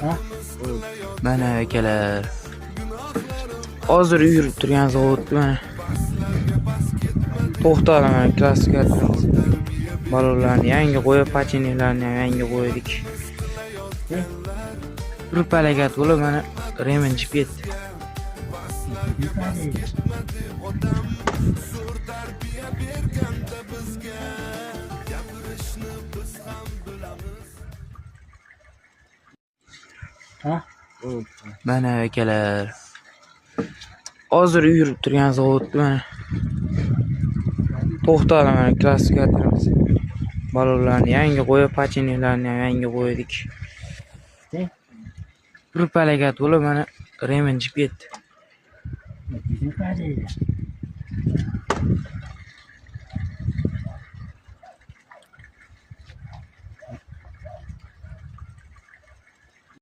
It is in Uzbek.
Ha? Mana akalar. Hozir yurib turgan zavod mana. To'xtadi mana klassikalarimiz. Balonlarni yangi qo'yib, pachinilarni ham yangi qo'ydik. Rupalagat bo'lib mana remen chiqib ketdi. Ha? Mana akalar. Hozir yurib turgan zavod mana. To'xtadi mana klassikalarimiz. Balonlarni yangi qo'yib, pachinilarni ham yangi qo'ydik. Rupalagat bo'lib mana remen chiqib ketdi.